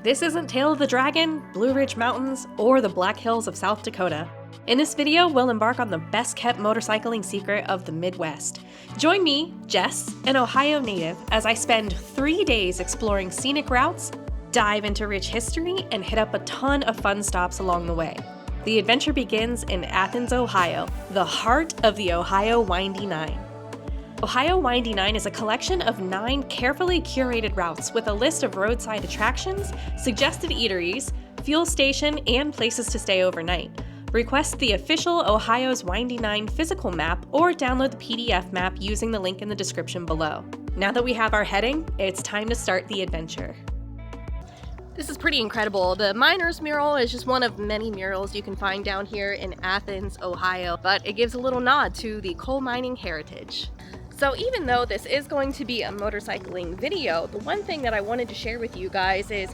This isn't Tail of the Dragon, Blue Ridge Mountains, or the Black Hills of South Dakota. In this video, we'll embark on the best-kept motorcycling secret of the Midwest. Join me, Jess, an Ohio native, as I spend 3 days exploring scenic routes, dive into rich history, and hit up a ton of fun stops along the way. The adventure begins in Athens, Ohio, the heart of the Ohio Windy Nine. Ohio Windy Nine is a collection of 9 carefully curated routes with a list of roadside attractions, suggested eateries, fuel station, and places to stay overnight. Request the official Ohio's Windy Nine physical map or download the PDF map using the link in the description below. Now that we have our heading, it's time to start the adventure. This is pretty incredible. The Miners Mural is just one of many murals you can find down here in Athens, Ohio, but it gives a little nod to the coal mining heritage. So even though this is going to be a motorcycling video, the one thing that I wanted to share with you guys is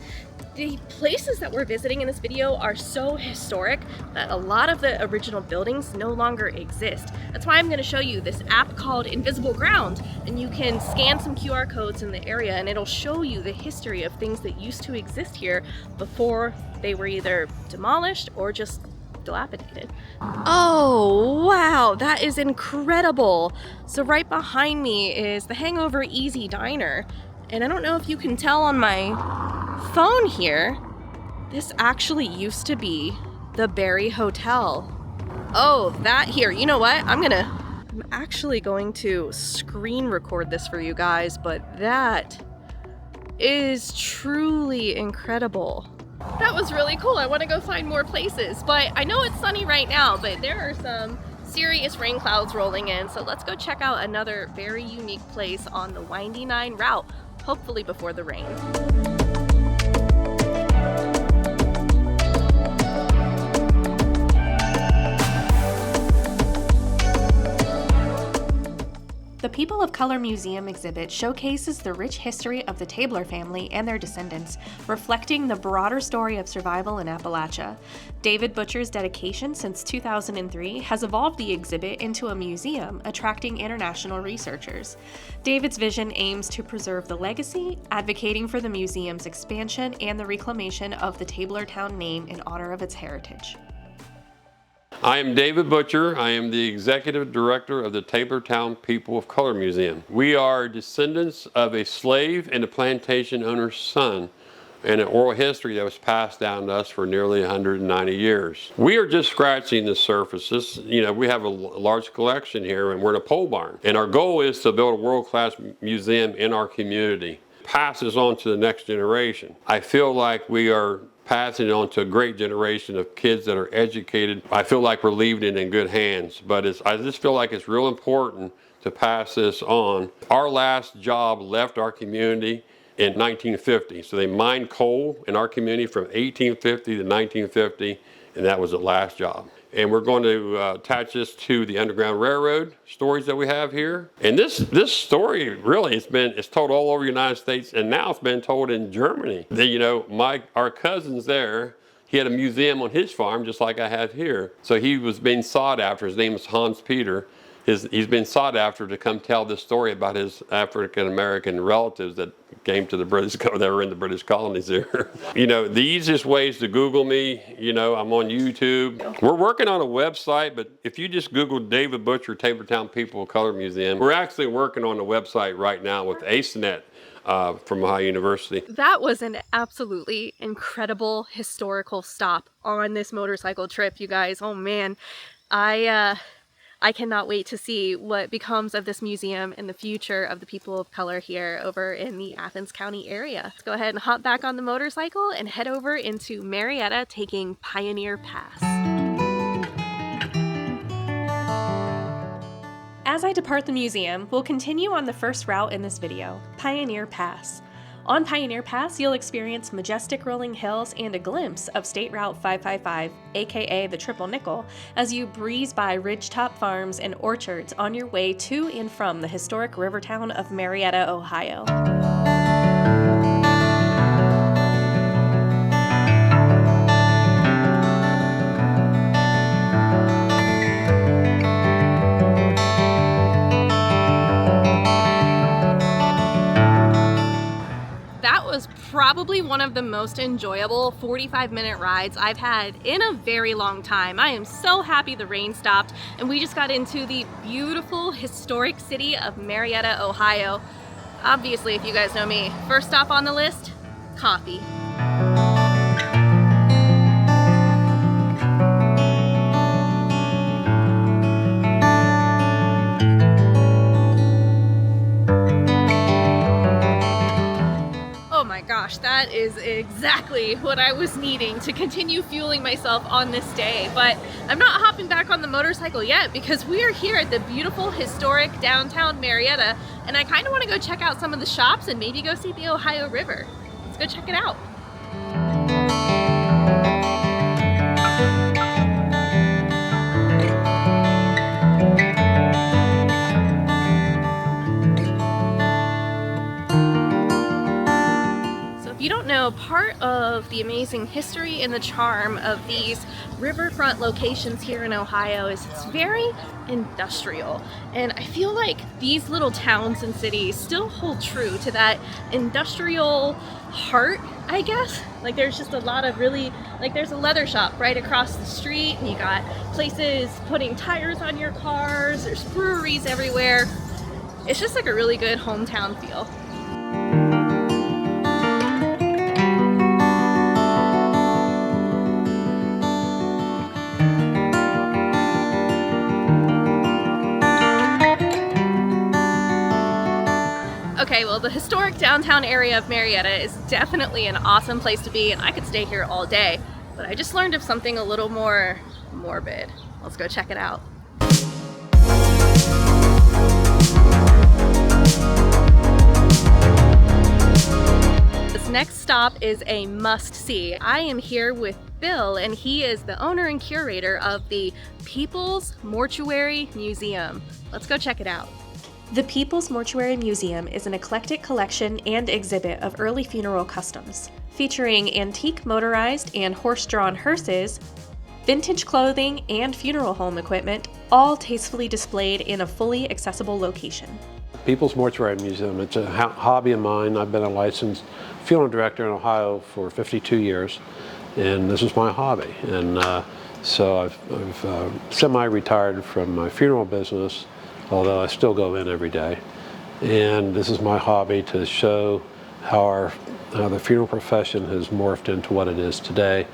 the places that we're visiting in this video are so historic that a lot of the original buildings no longer exist. That's why I'm going to show you this app called Invisible Ground, and you can scan some QR codes in the area and it'll show you the history of things that used to exist here before they were either demolished or just dilapidated. Oh wow, that is incredible. So right behind me is the Hangover Easy Diner, and I don't know if you can tell on my phone here, this actually used to be the Berry Hotel. Oh, that here, you know what, I'm actually going to screen record this for you guys, but that is truly incredible. That was really cool. I want to go find more places, but I know it's sunny right now, but there are some serious rain clouds rolling in, so let's go check out another very unique place on the Windy Nine route, hopefully before the rain. The People of Color Museum exhibit showcases the rich history of the Tabler family and their descendants, reflecting the broader story of survival in Appalachia. David Butcher's dedication since 2003 has evolved the exhibit into a museum, attracting international researchers. David's vision aims to preserve the legacy, advocating for the museum's expansion and the reclamation of the Tablertown name in honor of its heritage. I am David Butcher. I am the Executive Director of the Tablertown People of Color Museum. We are descendants of a slave and a plantation owner's son, and an oral history that was passed down to us for nearly 190 years. We are just scratching the surface. We have a large collection here, and we're in a pole barn. And our goal is to build a world-class museum in our community. Pass this on to the next generation. I feel like we are passing it on to a great generation of kids that are educated. I feel like we're leaving it in good hands, but I just feel like it's real important to pass this on. Our last job left our community in 1950. So they mined coal in our community from 1850 to 1950, and that was the last job. And we're going to attach this to the Underground Railroad stories that we have here. And this story really it's told all over the United States, and now it's been told in Germany. Our cousin's there. He had a museum on his farm just like I have here. So he was being sought after. His name is Hans Peter. He's been sought after to come tell this story about his African-American relatives that came to the British, that were in the British colonies there. The easiest ways to Google me, I'm on YouTube. We're working on a website, but if you just Google David Butcher, Tablertown People of Color Museum, we're actually working on a website right now with ACENET from Ohio University. That was an absolutely incredible historical stop on this motorcycle trip, you guys. Oh man, I cannot wait to see what becomes of this museum in the future of the people of color here over in the Athens County area. Let's go ahead and hop back on the motorcycle and head over into Marietta, taking Pioneer Pass. As I depart the museum, we'll continue on the first route in this video, Pioneer Pass. On Pioneer Pass, you'll experience majestic rolling hills and a glimpse of State Route 555, aka the Triple Nickel, as you breeze by ridgetop farms and orchards on your way to and from the historic river town of Marietta, Ohio. probably one of the most enjoyable 45-minute rides I've had in a very long time. I am so happy the rain stopped and we just got into the beautiful historic city of Marietta, Ohio. Obviously, if you guys know me, first stop on the list, coffee. Oh my gosh, that is exactly what I was needing to continue fueling myself on this day. But I'm not hopping back on the motorcycle yet because we are here at the beautiful historic downtown Marietta, and I kind of want to go check out some of the shops and maybe go see the Ohio River. Let's go check it out. If you don't know, part of the amazing history and the charm of these riverfront locations here in Ohio is it's very industrial. And I feel like these little towns and cities still hold true to that industrial heart, I guess. Like there's just a lot of really, like there's a leather shop right across the street, and you got places putting tires on your cars, there's breweries everywhere. It's just like a really good hometown feel. Okay, well, the historic downtown area of Marietta is definitely an awesome place to be, and I could stay here all day, but I just learned of something a little more morbid. Let's go check it out. This next stop is a must-see. I am here with Bill, and he is the owner and curator of the People's Mortuary Museum. Let's go check it out. The People's Mortuary Museum is an eclectic collection and exhibit of early funeral customs, featuring antique motorized and horse-drawn hearses, vintage clothing, and funeral home equipment, all tastefully displayed in a fully accessible location. People's Mortuary Museum, it's a hobby of mine. I've been a licensed funeral director in Ohio for 52 years, and this is my hobby. And so I've semi-retired from my funeral business, although I still go in every day. And this is my hobby, to show how the funeral profession has morphed into what it is today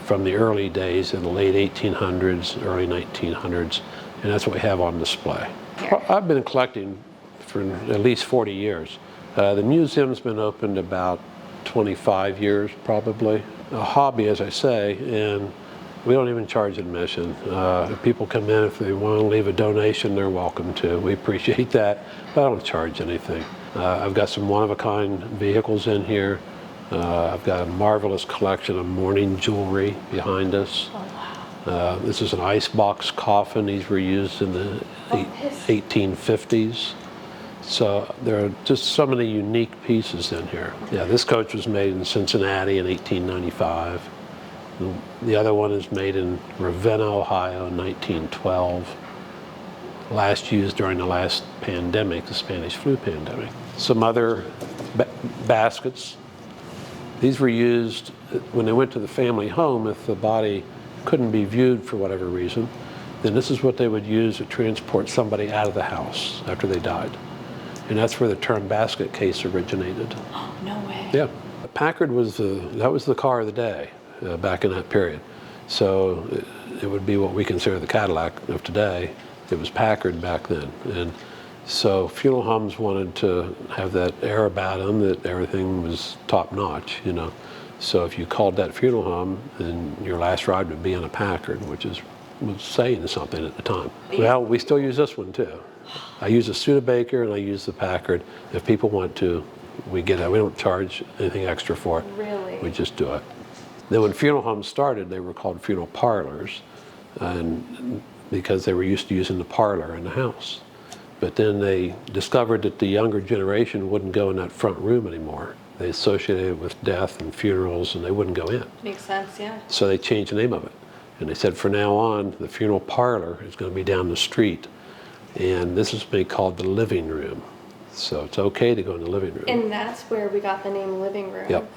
from the early days in the late 1800s, early 1900s, and that's what we have on display. I've been collecting for at least 40 years. The museum's been opened about 25 years probably. A hobby, as I say, and we don't even charge admission. If people come in, if they want to leave a donation, they're welcome to. We appreciate that, but I don't charge anything. I've got some one-of-a-kind vehicles in here. I've got a marvelous collection of mourning jewelry behind us. Oh, wow. This is an icebox coffin. These were used in the 1850s. So there are just so many unique pieces in here. Yeah, this coach was made in Cincinnati in 1895. The other one is made in Ravenna, Ohio in 1912. Last used during the last pandemic, the Spanish flu pandemic. Some other baskets. These were used when they went to the family home. If the body couldn't be viewed for whatever reason, then this is what they would use to transport somebody out of the house after they died. And that's where the term basket case originated. Oh, no way. Yeah. Packard was the car of the day. Back in that period. So it would be what we consider the Cadillac of today. It was Packard back then. And so funeral homes wanted to have that air about them, that everything was top notch, you know. So if you called that funeral home, then your last ride would be on a Packard, which was saying something at the time. Well, we still use this one too. I use a Studebaker and I use the Packard. If people want to, we get it. We don't charge anything extra for it. Really? We just do it. Then when funeral homes started, they were called funeral parlors, and because they were used to using the parlor in the house. But then they discovered that the younger generation wouldn't go in that front room anymore. They associated it with death and funerals, and they wouldn't go in. Makes sense, yeah. So they changed the name of it. And they said, from now on, the funeral parlor is going to be down the street. And this is being called the living room. So it's okay to go in the living room. And that's where we got the name living room. Yep.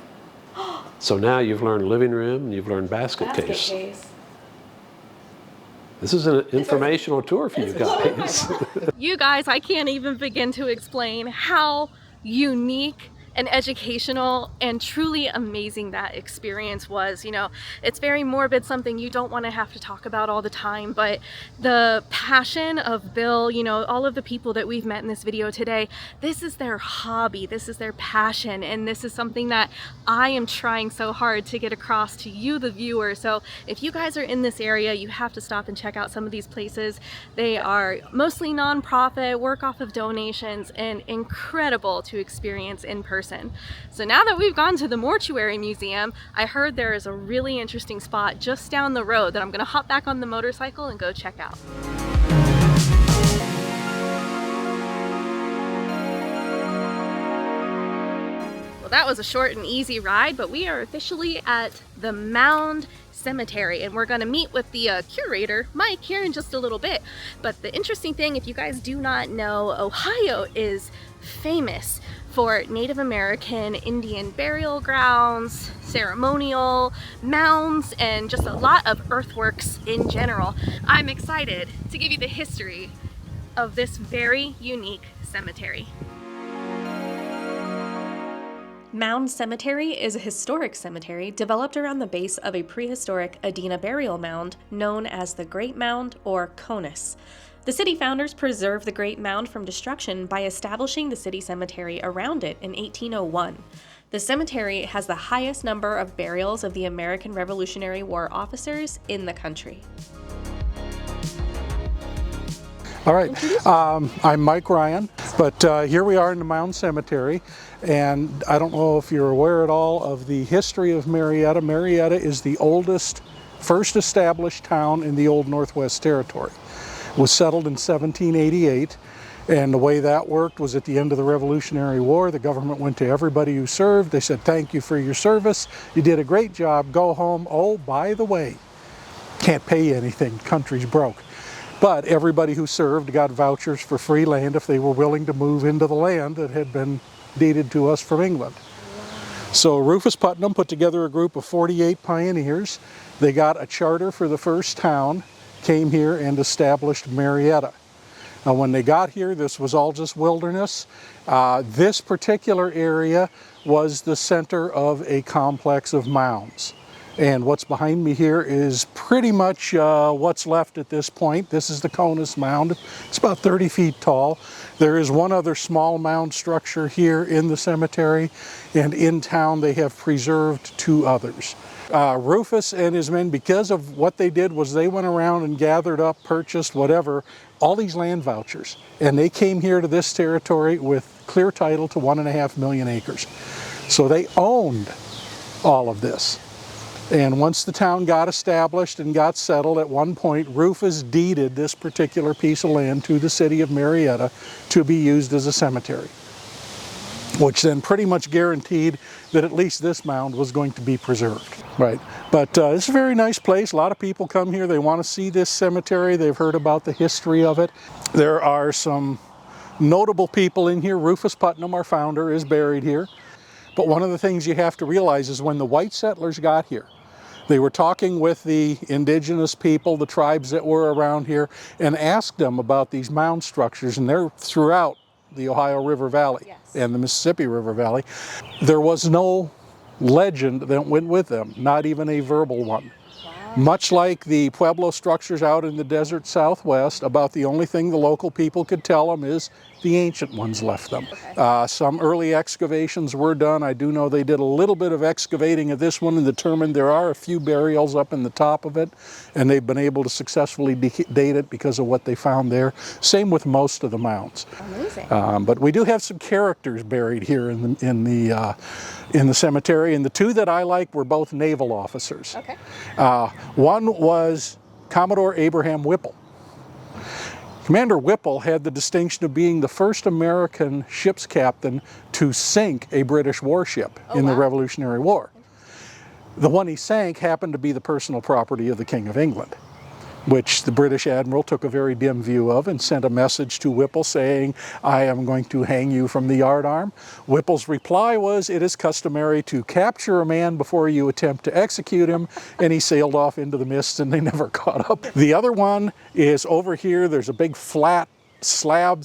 So now you've learned living room and you've learned basket case. This is an informational tour for you guys. You guys, I can't even begin to explain how unique and educational and truly amazing that experience was. You know, it's very morbid, something you don't want to have to talk about all the time, but the passion of Bill, you know, all of the people that we've met in this video today, this is their hobby, this is their passion, and this is something that I am trying so hard to get across to you, the viewer. So if you guys are in this area, you have to stop and check out some of these places. They are mostly nonprofit, work off of donations, and incredible to experience in person. So now that we've gone to the Mortuary Museum, I heard there is a really interesting spot just down the road that I'm gonna hop back on the motorcycle and go check out. Well, that was a short and easy ride, but we are officially at the Mound Cemetery, and we're going to meet with the curator, Mike, here in just a little bit. But the interesting thing, if you guys do not know, Ohio is famous for Native American Indian burial grounds, ceremonial mounds, and just a lot of earthworks in general. I'm excited to give you the history of this very unique cemetery. Mound Cemetery is a historic cemetery developed around the base of a prehistoric Adena burial mound known as the Great Mound or Conus. The city founders preserved the Great Mound from destruction by establishing the city cemetery around it in 1801. The cemetery has the highest number of burials of the American Revolutionary War officers in the country. All right, I'm Mike Ryan, but here we are in the Mound Cemetery, and I don't know if you're aware at all of the history of Marietta. Marietta is the oldest, first established town in the old Northwest Territory. It was settled in 1788, and the way that worked was at the end of the Revolutionary War, the government went to everybody who served. They said, thank you for your service, you did a great job, go home. Oh, by the way, can't pay you anything, country's broke. But everybody who served got vouchers for free land if they were willing to move into the land that had been deeded to us from England. So Rufus Putnam put together a group of 48 pioneers. They got a charter for the first town, came here and established Marietta. Now when they got here, this was all just wilderness. This particular area was the center of a complex of mounds. And what's behind me here is pretty much what's left at this point. This is the Conus Mound. It's about 30 feet tall. There is one other small mound structure here in the cemetery, and in town they have preserved 2 others. Rufus and his men, because of what they did was they went around and gathered up, purchased whatever, all these land vouchers. And they came here to this territory with clear title to 1.5 million acres. So they owned all of this. And once the town got established and got settled, at one point Rufus deeded this particular piece of land to the city of Marietta to be used as a cemetery, which then pretty much guaranteed that at least this mound was going to be preserved. Right, but it's a very nice place. A lot of people come here, they want to see this cemetery, they've heard about the history of it. There are some notable people in here. Rufus Putnam, our founder, is buried here. But one of the things you have to realize is when the white settlers got here, they were talking with the indigenous people, the tribes that were around here, and asked them about these mound structures, and they're throughout the Ohio River Valley and the Mississippi River Valley. There was no legend that went with them, not even a verbal one. Much like the Pueblo structures out in the desert Southwest, about the only thing the local people could tell them is the ancient ones left them. Some early excavations were done. I do know they did a little bit of excavating of this one and determined there are a few burials up in the top of it, and they've been able to successfully date it because of what they found there. Same with most of the mounds. Amazing. But we do have some characters buried here in the cemetery, and the 2 that I like were both naval officers. Okay. One was Commodore Abraham Whipple. Commander Whipple had the distinction of being the first American ship's captain to sink a British warship in the Revolutionary War. The one he sank happened to be the personal property of the King of England. which the British admiral took a very dim view of and sent a message to Whipple saying, "I am going to hang you from the yardarm." Whipple's reply was, "It is customary to capture a man before you attempt to execute him," and he sailed off into the mist and they never caught up. The other one is over here. There's a big flat slab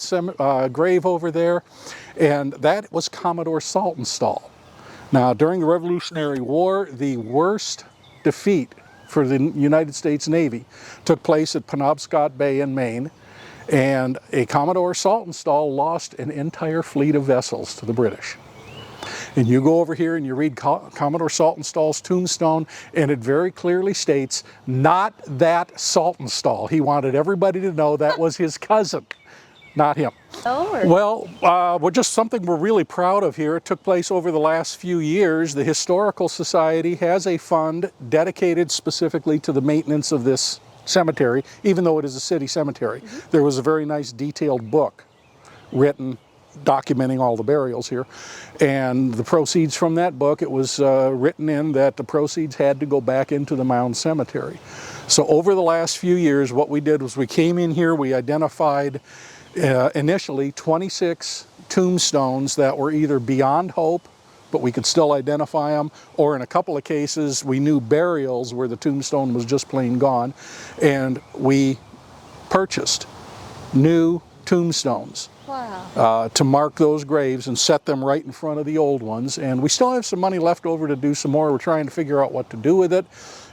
grave over there, and that was Commodore Saltonstall. Now, during the Revolutionary War, the worst defeat for the United States Navy took place at Penobscot Bay in Maine, and a Commodore Saltonstall lost an entire fleet of vessels to the British. And you go over here and you read Commodore Saltonstall's tombstone, and it very clearly states, "Not that Saltonstall." He wanted everybody to know that was his cousin, not him. Oh, Well, we're just something we're really proud of here. It took place over the last few years. The Historical Society has a fund dedicated specifically to the maintenance of this cemetery, even though it is a city cemetery. There was a very nice detailed book written documenting all the burials here, and the proceeds from that book, it was written in that the proceeds had to go back into the Mound Cemetery. So over the last few years, what we did was we came in here, we identified initially 26 tombstones that were either beyond hope, but we could still identify them, or in a couple of cases we knew burials where the tombstone was just plain gone, and we purchased new tombstones. wow. To mark those graves and set them right in front of the old ones. And we still have some money left over to do some more. We're trying to figure out what to do with it.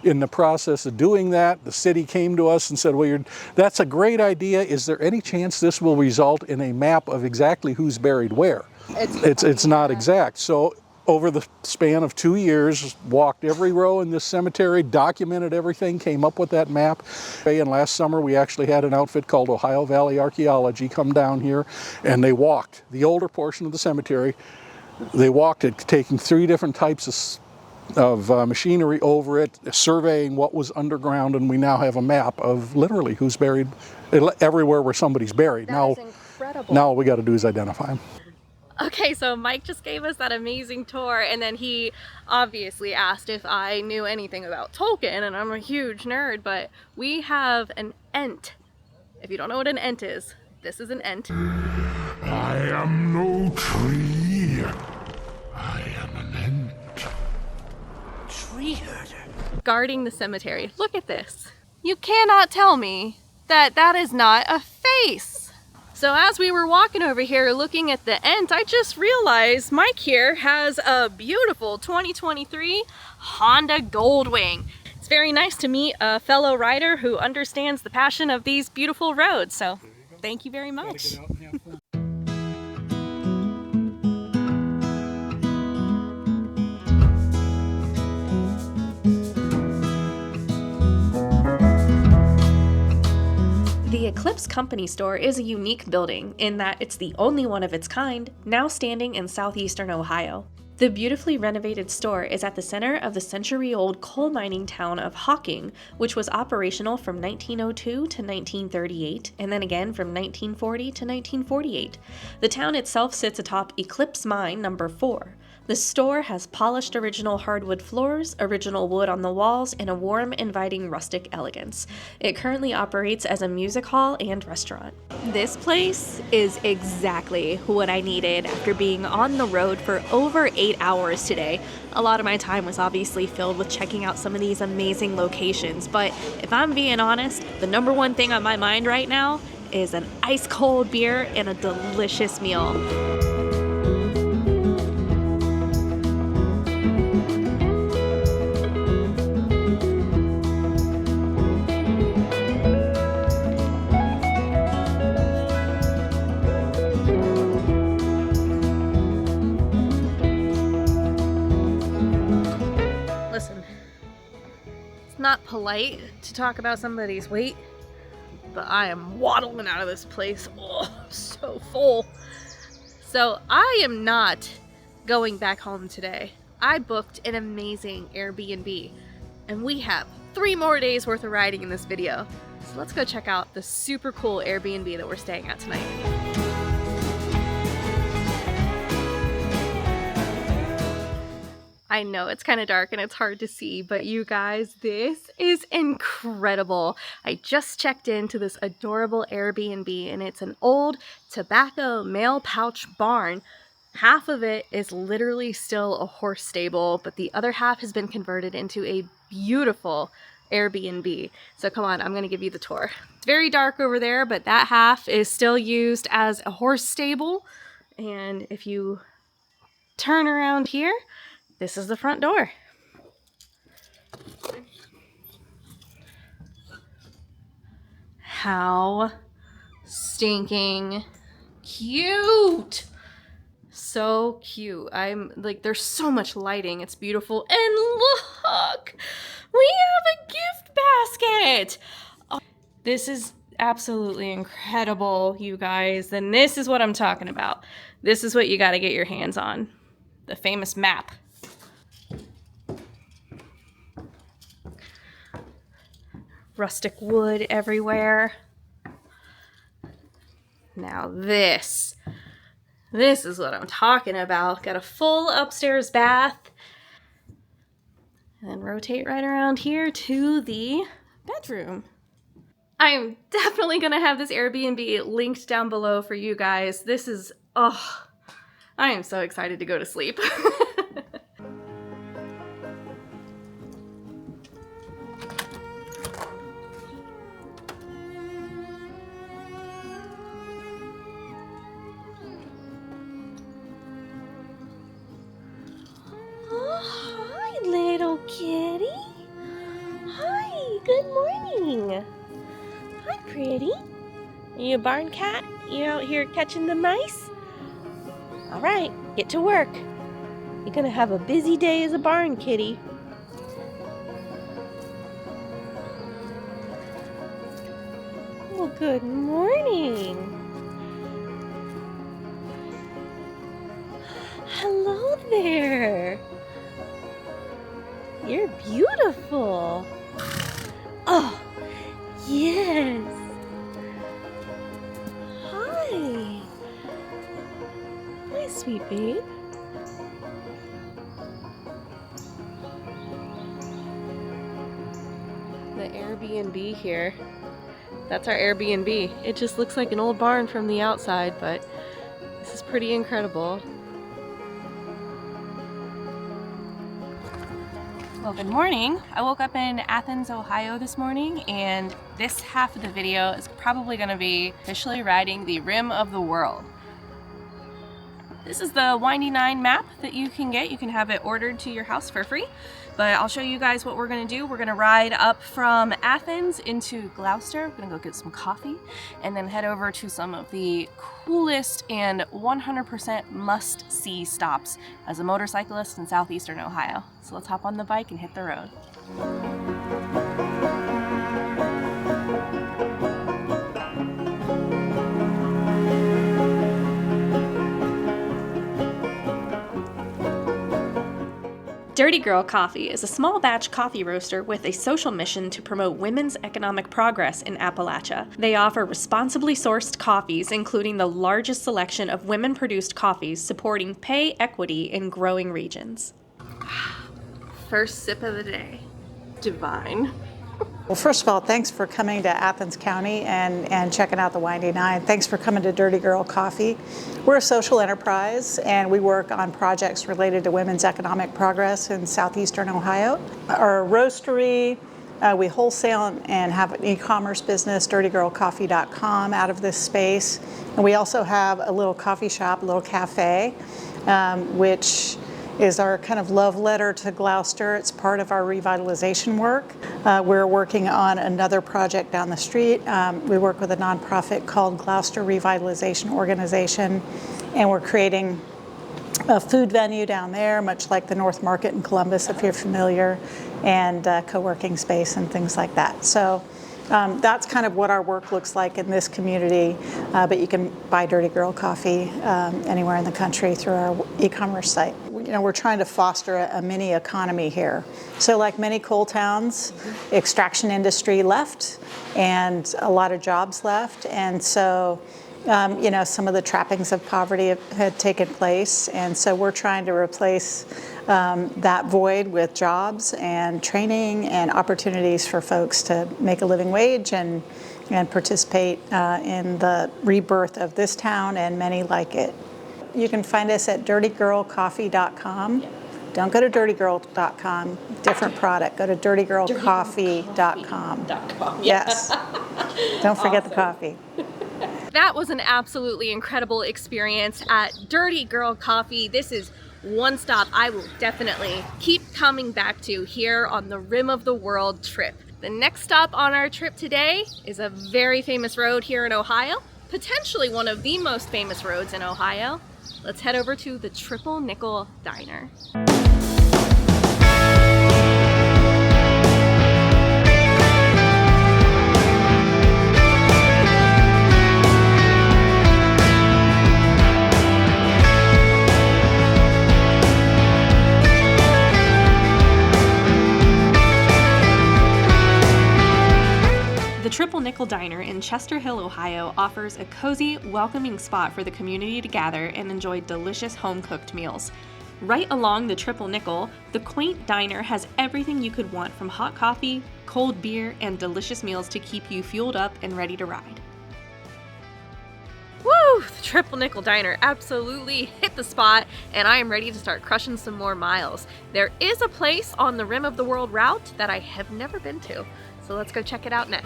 In the process of doing that, the city came to us and said, "Well, that's a great idea. Is there any chance this will result in a map of exactly who's buried where?" It's not exact. So over the span of 2 years, walked every row in this cemetery, documented everything, came up with that map. And last summer we actually had an outfit called Ohio Valley Archaeology come down here, and they walked the older portion of the cemetery. They walked it, taking 3 different types of machinery over it, surveying what was underground, and we now have a map of literally who's buried everywhere where somebody's buried. That is incredible. Now all we got to do is identify them. Okay, so Mike just gave us that amazing tour, and then he obviously asked if I knew anything about Tolkien, and I'm a huge nerd, but we have an Ent. If you don't know what an Ent is, this is an Ent. I am no tree. I am an ant. Tree herder. Guarding the cemetery. Look at this. You cannot tell me that that is not a face. So as we were walking over here looking at the Ent, I just realized Mike here has a beautiful 2023 Honda Goldwing. It's very nice to meet a fellow rider who understands the passion of these beautiful roads. So thank you very much. The Eclipse Company Store is a unique building in that it's the only one of its kind, now standing in southeastern Ohio. The beautifully renovated store is at the center of the century-old coal mining town of Hocking, which was operational from 1902 to 1938, and then again from 1940 to 1948. The town itself sits atop Eclipse Mine number 4. The store has polished original hardwood floors, original wood on the walls, and a warm, inviting rustic elegance. It currently operates as a music hall and restaurant. This place is exactly what I needed after being on the road for over 8 hours today. A lot of my time was obviously filled with checking out some of these amazing locations, but if I'm being honest, the number one thing on my mind right now is an ice cold beer and a delicious meal. Not polite to talk about somebody's weight, but I am waddling out of this place. Oh, so full. So I am not going back home today. I booked an amazing Airbnb, and we have 3 more days worth of riding in this video. So let's go check out the super cool Airbnb that we're staying at tonight. I know it's kind of dark and it's hard to see, but you guys, this is incredible. I just checked into this adorable Airbnb and it's an old tobacco mail pouch barn. Half of it is literally still a horse stable, but the other half has been converted into a beautiful Airbnb. So come on, I'm gonna give you the tour. It's very dark over there, but that half is still used as a horse stable. And if you turn around here, this is the front door. How stinking cute! So cute. I'm like, there's so much lighting. It's beautiful. And look, we have a gift basket. Oh, this is absolutely incredible, you guys. And this is what I'm talking about. This is what you got to get your hands on. The famous map. Rustic wood everywhere. Now this is what I'm talking about. Got a full upstairs bath. And then rotate right around here to the bedroom. I'm definitely gonna have this Airbnb linked down below for you guys. This is, oh, I am so excited to go to sleep. Little kitty. Hi, good morning. Hi, pretty. Are you a barn cat? You out here catching the mice? All right, get to work. You're gonna have a busy day as a barn kitty. Well, good morning. Hello there. You're beautiful. Oh, yes. Hi. Hi, sweet babe. The Airbnb here. That's our Airbnb. It just looks like an old barn from the outside, but this is pretty incredible. Well, good morning. I woke up in Athens, Ohio this morning, and this half of the video is probably going to be officially riding the rim of the world. This is the Windy 9 map that you can get. You can have it ordered to your house for free, but I'll show you guys what we're going to do. We're going to ride up from Athens into Gloucester. We're going to go get some coffee and then head over to some of the coolest and 100% must-see stops as a motorcyclist in southeastern Ohio. So let's hop on the bike and hit the road. Dirty Girl Coffee is a small batch coffee roaster with a social mission to promote women's economic progress in Appalachia. They offer responsibly sourced coffees, including the largest selection of women-produced coffees supporting pay equity in growing regions. First sip of the day. Divine. Well, first of all, thanks for coming to Athens County and checking out the Windy 9. Thanks for coming to Dirty Girl Coffee. We're a social enterprise and we work on projects related to women's economic progress in southeastern Ohio. Our roastery, we wholesale and have an e-commerce business, dirtygirlcoffee.com, out of this space. And we also have a little coffee shop, a little cafe, which is our kind of love letter to Gloucester. It's part of our revitalization work. We're working on another project down the street. We work with a nonprofit called Gloucester Revitalization Organization, and we're creating a food venue down there, much like the North Market in Columbus, if you're familiar, and co-working space and things like that. So that's kind of what our work looks like in this community, but you can buy Dirty Girl Coffee anywhere in the country through our e-commerce site. You know, we're trying to foster a mini economy here. So like many coal towns, extraction industry left and a lot of jobs left, and so some of the trappings of poverty had taken place. And so we're trying to replace that void with jobs and training and opportunities for folks to make a living wage and participate in the rebirth of this town and many like it. You can find us at dirtygirlcoffee.com. Don't go to dirtygirl.com, different product. Go to dirtygirlcoffee.com. Yes. Don't forget the coffee. That was an absolutely incredible experience at Dirty Girl Coffee. This is one stop I will definitely keep coming back to here on the Rim of the World trip. The next stop on our trip today is a very famous road here in Ohio, potentially one of the most famous roads in Ohio. Let's head over to the Triple Nickel Diner. The Triple Nickel Diner in Chester Hill, Ohio offers a cozy, welcoming spot for the community to gather and enjoy delicious home-cooked meals. Right along the Triple Nickel, the quaint diner has everything you could want, from hot coffee, cold beer, and delicious meals to keep you fueled up and ready to ride. Woo! The Triple Nickel Diner absolutely hit the spot, and I am ready to start crushing some more miles. There is a place on the Rim of the World route that I have never been to, so let's go check it out next.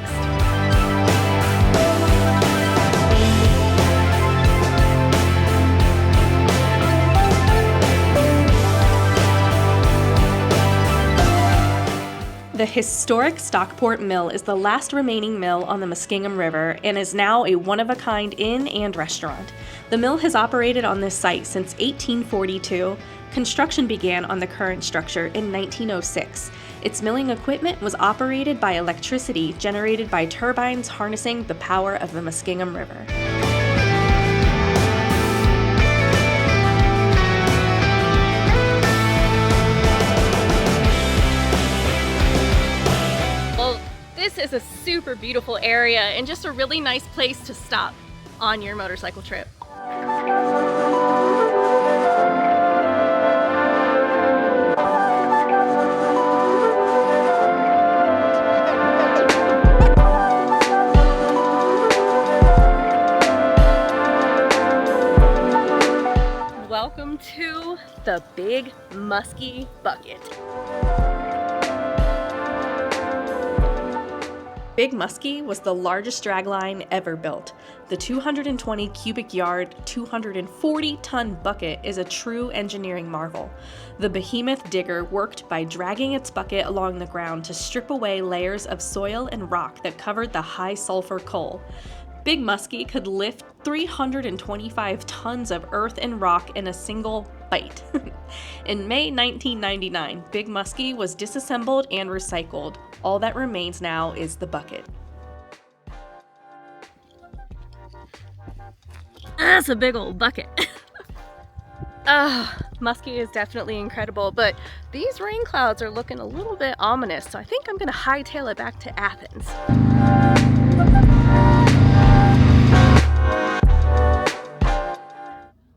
The historic Stockport Mill is the last remaining mill on the Muskingum River and is now a one-of-a-kind inn and restaurant. The mill has operated on this site since 1842. Construction began on the current structure in 1906. Its milling equipment was operated by electricity generated by turbines harnessing the power of the Muskingum River. This is a super beautiful area and just a really nice place to stop on your motorcycle trip. Welcome to the Big Muskie Bucket. Big Muskie was the largest dragline ever built. The 220 cubic yard, 240-ton bucket is a true engineering marvel. The behemoth digger worked by dragging its bucket along the ground to strip away layers of soil and rock that covered the high sulfur coal. Big Muskie could lift 325 tons of earth and rock in a single bite. In May 1999, Big Muskie was disassembled and recycled. All that remains now is the bucket. That's a big old bucket. Muskie is definitely incredible, but these rain clouds are looking a little bit ominous, so I think I'm gonna hightail it back to Athens.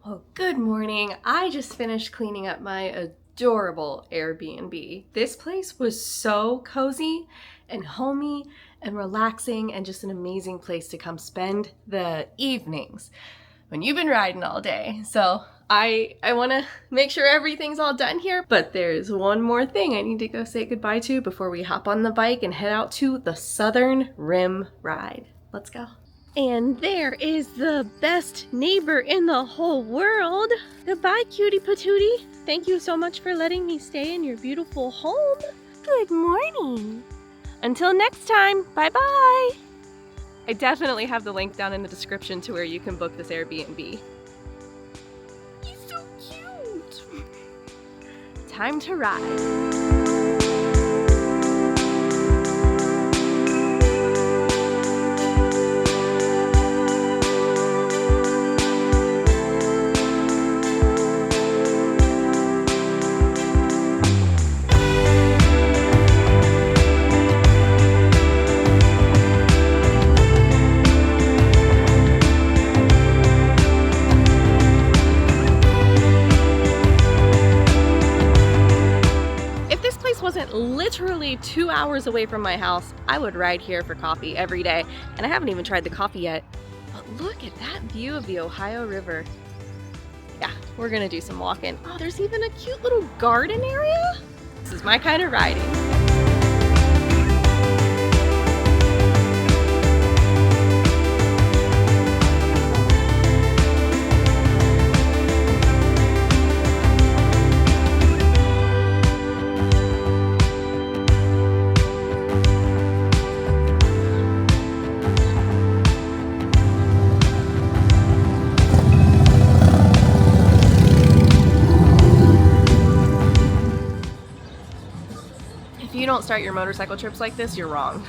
Well, good morning. I just finished cleaning up my adorable Airbnb. This place was so cozy and homey and relaxing and just an amazing place to come spend the evenings when you've been riding all day. So I want to make sure everything's all done here, but there's one more thing I need to go say goodbye to before we hop on the bike and head out to the Southern Rim ride. Let's go. And there is the best neighbor in the whole world. Goodbye, cutie patootie. Thank you so much for letting me stay in your beautiful home. Good morning. Until next time, bye-bye. I definitely have the link down in the description to where you can book this Airbnb. He's so cute. Time to ride. literally 2 hours away from my house. I would ride here for coffee every day, and I haven't even tried the coffee yet. But look at that view of the Ohio River. Yeah, we're gonna do some walking. Oh, there's even a cute little garden area. This is my kind of riding. If you don't start your motorcycle trips like this, you're wrong.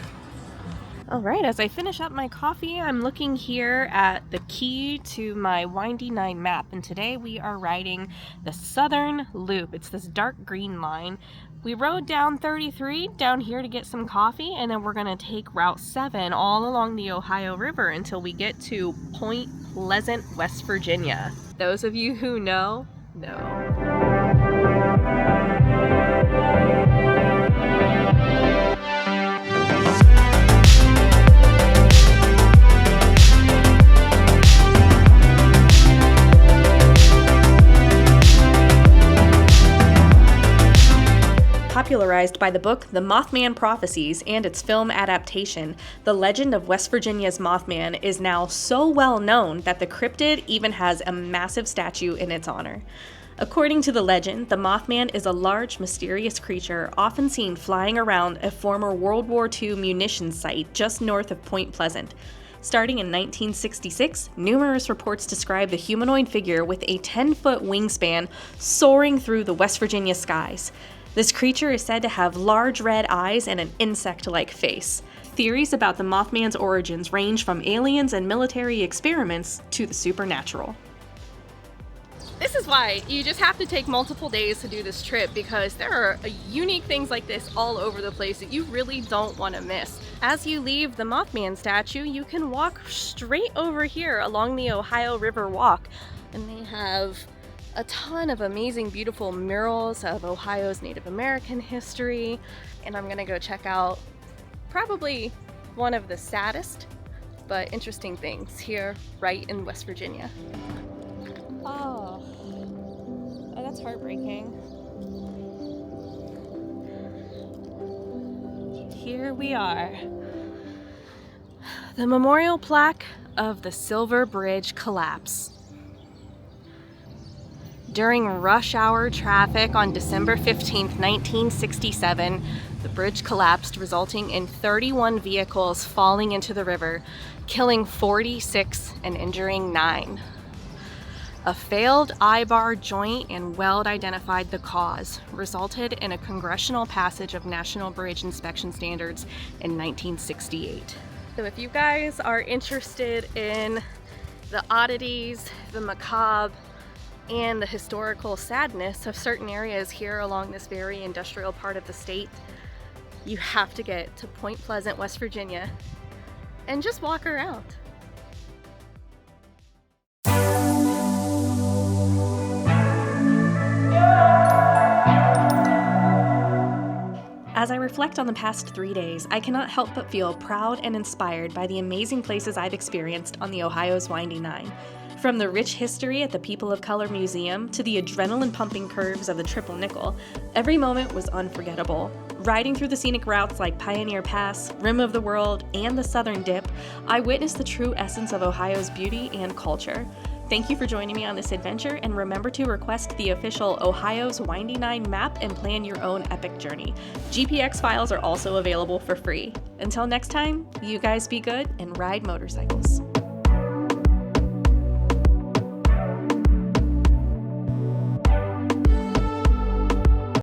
All right, as I finish up my coffee, I'm looking here at the key to my Windy 9 map, and today we are riding the Southern Loop. It's this dark green line. We rode down 33 down here to get some coffee, and then we're gonna take Route 7 all along the Ohio River until we get to Point Pleasant, West Virginia. Those of you who know. Popularized by the book The Mothman Prophecies and its film adaptation, the legend of West Virginia's Mothman is now so well known that the cryptid even has a massive statue in its honor. According to the legend, the Mothman is a large, mysterious creature often seen flying around a former World War II munitions site just north of Point Pleasant. Starting in 1966, numerous reports describe the humanoid figure with a 10-foot wingspan soaring through the West Virginia skies. This creature is said to have large red eyes and an insect-like face. Theories about the Mothman's origins range from aliens and military experiments to the supernatural. This is why you just have to take multiple days to do this trip, because there are unique things like this all over the place that you really don't want to miss. As you leave the Mothman statue, you can walk straight over here along the Ohio River Walk, and they have a ton of amazing, beautiful murals of Ohio's Native American history. And I'm gonna go check out probably one of the saddest but interesting things here right in West Virginia. Oh, that's heartbreaking. Here we are. The memorial plaque of the Silver Bridge collapse. During rush hour traffic on December 15, 1967, the bridge collapsed, resulting in 31 vehicles falling into the river, killing 46 and injuring 9. A failed eye-bar joint and weld identified the cause, resulted in a congressional passage of National Bridge Inspection Standards in 1968. So if you guys are interested in the oddities, the macabre, and the historical sadness of certain areas here along this very industrial part of the state, you have to get to Point Pleasant, West Virginia, and just walk around. As I reflect on the past 3 days, I cannot help but feel proud and inspired by the amazing places I've experienced on the Ohio's Windy 9. From the rich history at the People of Color Museum to the adrenaline-pumping curves of the Triple Nickel, every moment was unforgettable. Riding through the scenic routes like Pioneer Pass, Rim of the World, and the Southern Dip, I witnessed the true essence of Ohio's beauty and culture. Thank you for joining me on this adventure, and remember to request the official Ohio's Windy 9 map and plan your own epic journey. GPX files are also available for free. Until next time, you guys be good and ride motorcycles.